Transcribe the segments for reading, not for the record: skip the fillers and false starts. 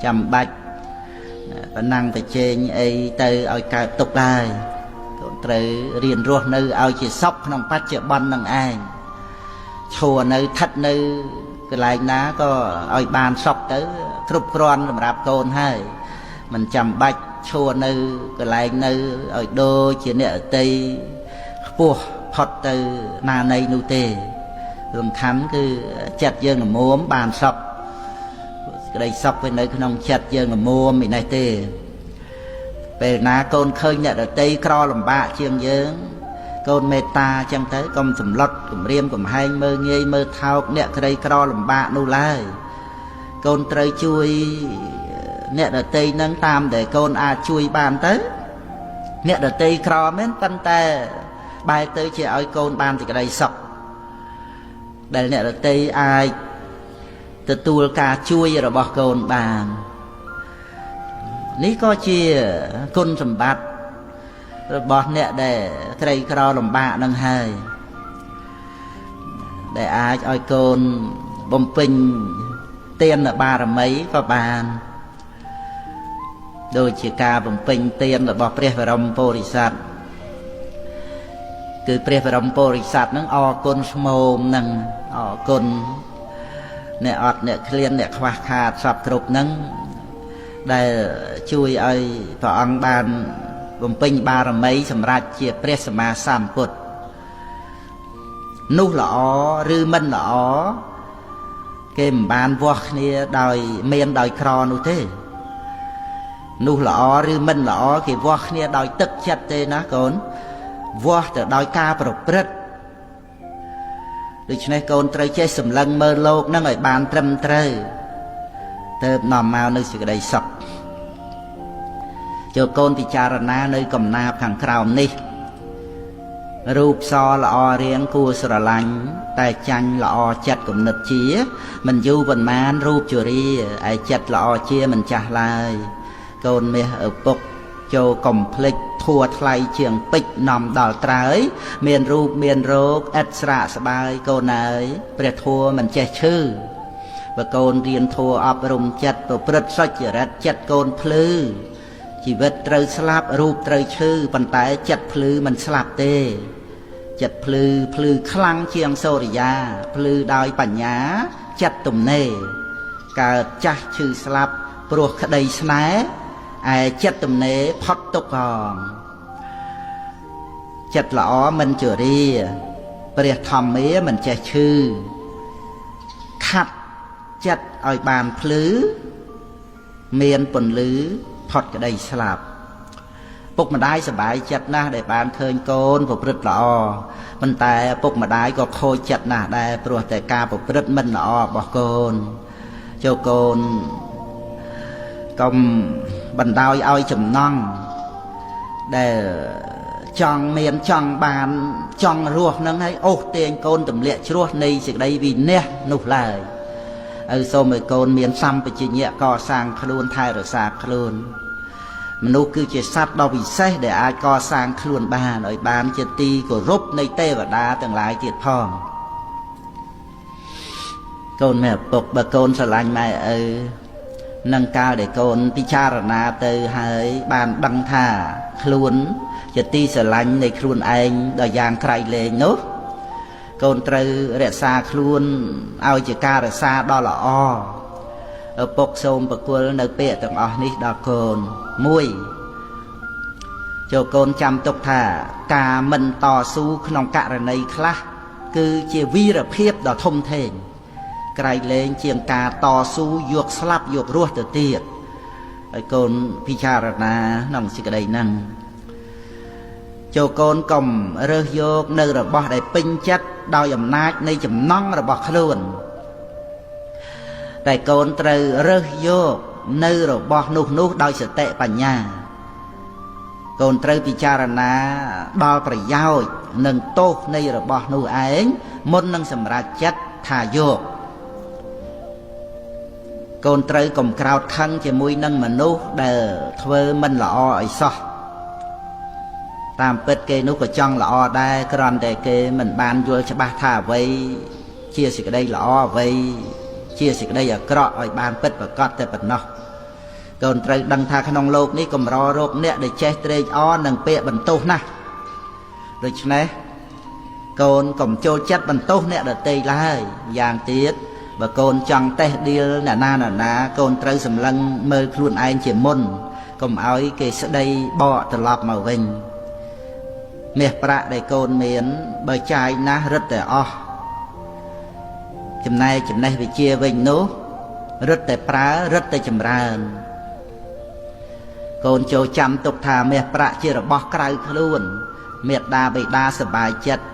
chăm bạch bản năng phải chênh ấy từ oi cài tục đài còn từ riêng ruột nơi oi chỉ sóc không bắt chợ bắn năng ai chùa nơi thật nơi cái lại ná có oi bàn sóc tới trục ron làm rạp côn hay mình chăm bạch chùa nơi cái lại nơi oi đô chỉ nè tây buộc phật từ na này nu tê rừng thánh cứ chặt dương là múa bàn sọc cái đây sọc bên đây không chặt dương là múa mình này tê về na con khơi nhận ở tây cro làm bạ chiêng dương con mê ta chẳng thấy con sầm lót cùng riêng cùng hai mơ nghe mơ thao nè cái đây cro làm bạ nu lai con trời chui nè ở tây nâng tam để con chui bàn tới nè ở tây cro mến phân ta bài tới chỉ ơi con ban thì cái đây sọc đây nè là tây ai từ tua cà chui rồi bỏ con bàn ní có chia con sầm bát rồi bỏ nè để cây cò làm bạ nâng hai để ai ơi con bom pin tiền là ba là mấy có bàn đôi chỉ ca bom pin tiền là bỏ pre và rong porisatคือเปรียบรมโพธิสัตว์นั้นออกคนสมมนั่งออกคนเนี่ยอดเนี่ยเคลียนเนี่ยคว้าขาดสับกรุบนั้นได้ช่วยไอ้พระองค์บานบำเพ็ญบารมีสำหรับเจียเปรียสมาสามปุตนู่หล่อหรือมันหล่อเกมบานวอกเนี่ยดอยเมียนดอยครอนู่เท่นู่หล่อหรือมันหล่อเกมวอกเนี่ยดอยตึกชัดเจนนะคนวัวแต่ดอยกาประพฤติดูชนัยโกนเตยเจสมลังเมื่อโลกนั่งไอ้บานเติมเตยเติมนอมมาในสิ่งใดสักเจ้าโกนพิจารณาในกำนาขังคราวนี้รูปซอละอเรียงกูสระลังแต่จังละอจัดกับนึกเชี่ยมันอยู่บนมานรูปจุรีไอจัดละอเชี่ยมันจ่าลายโกนเมื่อปกโจกมพลิกทัวไทยเชียงปิดนำดอลตรายเมียนรูปเมียนโรคอัศระสบายโกนายเปรียทัวมันเจชื่อว่าโกนเรียนทัวอบรมจัดตัวปรดสัจรัตจัดโกนพลือชีวิตเตยสลับรูปเตยชื่อปันไตจัดพลือมันสลับเตจัดพลือคลังเชียงโซริยาพลือดอยปัญญาจัดตุ่มเน่กาจัดชื่อสลับปลวกคดีสนาไอ้จัดตุ่มเน่พอดตกกองจัดหล่อมันเจอรีเปรียทอมเมียมันจะชื่อขัดจัดอ้อยบานพลื้อเมียนปนลื้อพอดก็ได้สลับปุกมาได้สบายจัดนะได้บานเคยโกนปปรึดหล่อมันแต่ปุกมาได้ก็โคจัดนะได้ปลวแต่กาปปรึดมันหล่อบอกโกนเจ้าโกนก็บันดาลอ้อยจุ่มน่องได้จังเมียนจังบานจังรัวนั่งให้โอ้เตียงโกนตุ่มเลี้ยชัวในสิ่งใดวินเนี่ยนุลายโซมโกนเมียนซ้ำไปจีเนียก่อสร้างคลูนไทยหรือสาคลูนมนุษย์คือจะสัตว์ดอกวิเศษđể aiก่อสร้างคลูนบานบานจะตีก็รบในเตวดาต่างหลายเกียรติพ่องโกนแม่ปกบะโกนสลายไม่นังกาđểโกนพิจารณาเตยให้บานดังท่าคลูนจะตีสลังในครูนเองโดยยางใครเลยเนาะโกนเตยเรศาครูนเอาจะการเรศาดอละอปกโสมปกุลในเปียต่างอ๋อนี่ดอกโกนมุ้ยโจโกนจำตกท่ากามันต่อสู้ขนมกะระในคลาคือเจวีระเพียบดอกทมเทงไกลเลงเชียงกาต่อสู้ยกสลับยกรัวเตียดไอโกนพิจารณาน้องสิกระไดนั่งโจโกนกลมเรือโยกในระบบได้ปิ้งจัดดอยอำนาจในจำนองระบบขลุ่นแต่โกนเตยเรือโยกในระบบนุกดอยสเตปัญญาโกนเตยพิจารณาดอยประยาวหนึ่งโต๊ะในระบบนุเองมนนังสำราญจัดทายโยกโกนเตยกลมกราวทั้งจะมุยนังมนุษย์เดอเทวมันละอไอซอตามเปิดเกนุก็จังละอได้กรอนแต่เกมันบานยัวฉบับท่าไว้เชี่ยสิกได้ละอไว้เชี่ยสิกได้อย่ากระอ้อยบานเปิดประกอบแต่ปัดเนาะ កូនត្រូវដឹងថាក្នុងโลกនេះកំររោគអ្នកដែលចេះត្រេកអរនឹងពាក្យបន្ទោសណាស់ដូច្នេះកូនកុំចូលចិត្តបន្ទោសអ្នកដទៃឡើយយ៉ាងទៀតបើកូនចង់តេះឌីលអ្នកណាកូនត្រូវសម្លឹងមើលខ្លួនឯងជាមុនកុំឲ្យគេស្ដីបកត្រឡប់មកវិញមាសប្រាក់ដែលកូនមានបើចាយណាស់រឹតតែអស់ចំណែកចំណេះវិជ្ជាវិញនោះរឹតតែប្រើរឹតតែចម្រើនកូនចូលចាំទុកថាមាសប្រាក់ជារបស់ក្រៅខ្លួនមេត្តាបិតាសប្បាយចិត្ត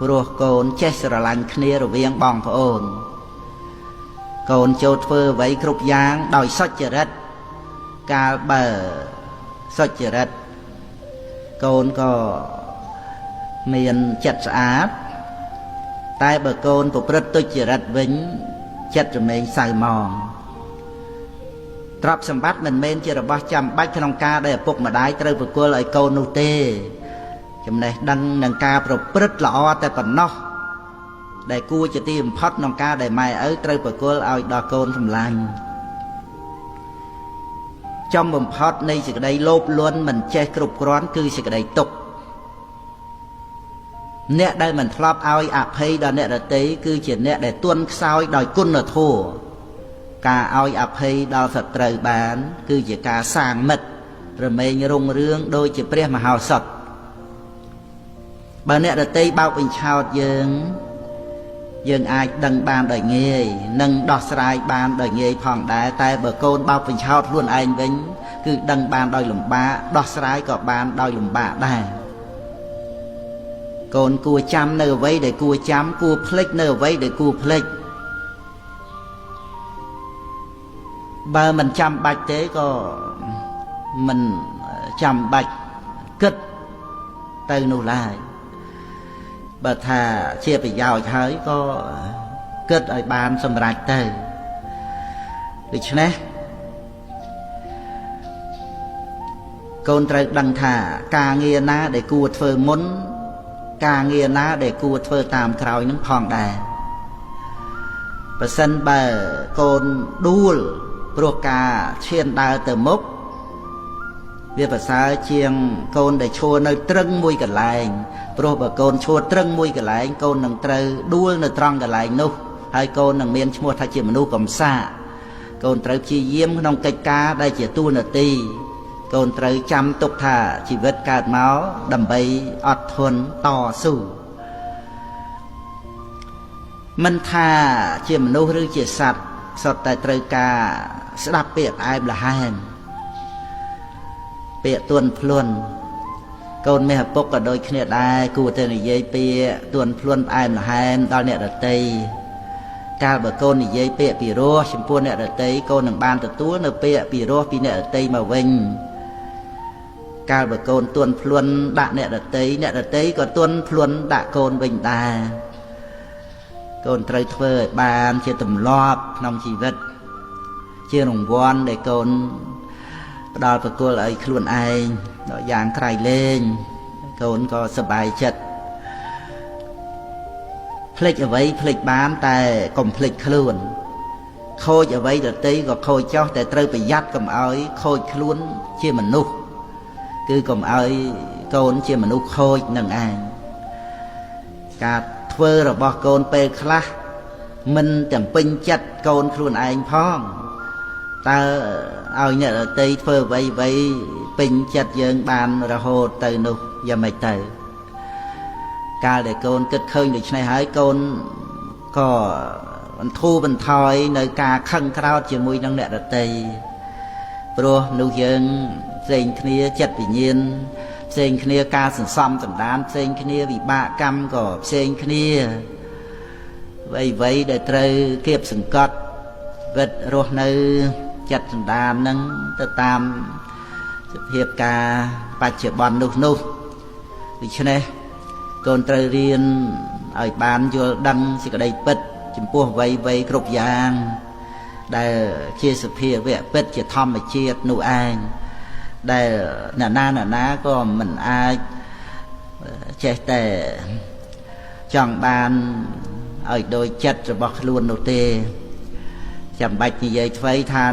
ព្រោះកូនចេះស្រឡាញ់គ្នារវាងបងប្អូនកូនចូលធ្វើអ្វីគ្រប់យ៉ាងដោយសុចរិតកាលបើសុចរិតកូនក៏មានចិត្តស្អាតតែបើកូនប្រព្រឹត្តទុច្ចរិតវិញចិត្តរមែងសៅហ្មងទ្រព្យសម្បត្តិមិនមែនជារបស់ចាំបាច់ក្នុងការដែលឪពុកម្ដាយត្រូវប្រគល់ឲ្យកូននោះទេចំណេះដឹងនឹងការប្រព្រឹត្តល្អតែប៉ុណ្ណោះដែលគួរជាទីបំផុតក្នុងការដែលម៉ែឪត្រូវប្រគល់ឲ្យដល់កូនសម្លាញ់ចំបំផុតនៃសេចក្តីលោភលន់មិនចេះគ្រប់គ្រាន់គឺសេចក្តីទុក្ខអ្នកដែលមិនធ្លាប់ឲ្យអភ័យដល់អ្នកដទៃគឺជាអ្នកដែលទន់ខ្សោយដោយគុណធម៌ការឲ្យអភ័យដល់សត្រូវបានគឺជាការសាងមិត្តរមែងរុងរឿងដូចជាព្រះមហោសថបើអ្នកដទៃបោកបញ្ឆោតយើងអាចដឹងបានដោយងាយនិងដោះស្រាយបានដោយងាយផងដែរតែបើកូនបោកបញ្ឆោតខ្លួនឯងវិញគឺដឹងបានដោយលំបាកដោះស្រាយក៏បានដោយលំបាកដែរកូនគួរចាំនៅអ្វីដែលគួរចាំគួរភ្លេចនៅអ្វីដែលគួរភ្លេចបើមិនចាំបាច់ទេក៏មិនចាំបាច់គិតទៅនោះឡើយបើថាជាប្រយោជន៍ហើយក៏គិតឲ្យបានសម្រេចទៅដូច្នេះកូនត្រូវដឹងថាការងារណាដែលគួរធ្វើមុនការងារណាដែលគួរធ្វើតាមក្រោយនឹងផងដែរបើសិនបើកូនដួលព្រោះការឈានដើរទៅមុខវាប្រសើរជាងកូនដែលឈរនៅត្រឹងមួយកន្លែងព្រោះបើកូនឈរត្រឹងមួយកន្លែងកូននឹងត្រូវដួលនៅត្រង់កន្លែងនោះហើយកូននឹងមានឈ្មោះថាជាមនុស្សកំសាកកូនត្រូវព្យាយាមក្នុងកិច្ចការដែលជាតួនាទីកូនត្រូវចាំទុកថាជីវិតកើតមកដើម្បីអត់ធន់តស៊ូមិនថាជាមនុស្សឬជាសត្វសុទ្ធតែត្រូវការស្ដាប់ពាក្យផ្អែមល្ហែមពាក្យទន់ភ្លន់កូនមាសឪពុកក៏ដូចគ្នាដែរគួរតែនិយាយពាក្យទន់ភ្លន់ផ្អែមល្ហែមដល់អ្នកដទៃកាលបើកូននិយាយពាក្យពីរោះចំពោះអ្នកដទៃកូននឹងបានទទួលនៅពាក្យពីរោះពីអ្នកដទៃមកវិញកាលបើកូនទន់ភ្លន់ដាក់អ្នកដទៃក៏ទន់ភ្លន់ដាក់កូនវិញដែរកូនត្រូវធ្វើឲ្យបានជាទម្លាប់ក្នុងជីវិតជារង្វាន់ដែលកូនផ្ដល់ប្រគល់ឲ្យខ្លួនឯងដល់យ៉ាងក្រៃលែងកូនក៏សប្បាយចិត្តភ្លេចអ្វីភ្លេចបានតែកុំភ្លេចខ្លួនខូចអ្វីដទៃក៏ខូចចោះតែត្រូវប្រយ័ត្នកុំឲ្យខូចខ្លួនជាមនុស្សគឺកុំឲ្យកូនជាមនុស្សខូចនឹងឯងការធ្វើរបស់កូនពេលខ្លះមិនទាំងពេញចិត្តកូនខ្លួនឯងផងតើឲ្យអ្នកដទៃធ្វើអ្វីពេញចិត្តយើងបានរហូតទៅនោះយ៉ាងម៉េចទៅកាលដែលកូនគិតឃើញដូច្នេះហើយកូនក៏បន្ធូរបន្ថយនៅការខឹងក្រោធជាមួយនឹងអ្នកដទៃព្រោះនោះយើងផ្សេងគ្នាចិត្តវិញ្ញាណផ្សេងគ្នាការសន្សំសន្តានផ្សេងគ្នាវិបាកកម្មក៏ផ្សេងគ្នាអ្វីដែលត្រូវគៀបសង្កត់វិតរស់នៅចិត្តសន្តានហ្នឹងទៅតាមសភាពការបច្ចុប្បន្ននោះដូច្នេះកូនត្រូវរៀនឲ្យបានយល់ដឹងសេចក្តីពិតចំពោះអ្វីគ្រប់យ៉ាងដែលជាសភាវៈពិតជាធម្មជាតិនោះឯងដែលអ្នកណាក៏មិនអាចចេះតែចង់បានឲ្យដោយចិត្តរបស់ខ្លួននោះទេចាំបាច់និយាយថ្មីថា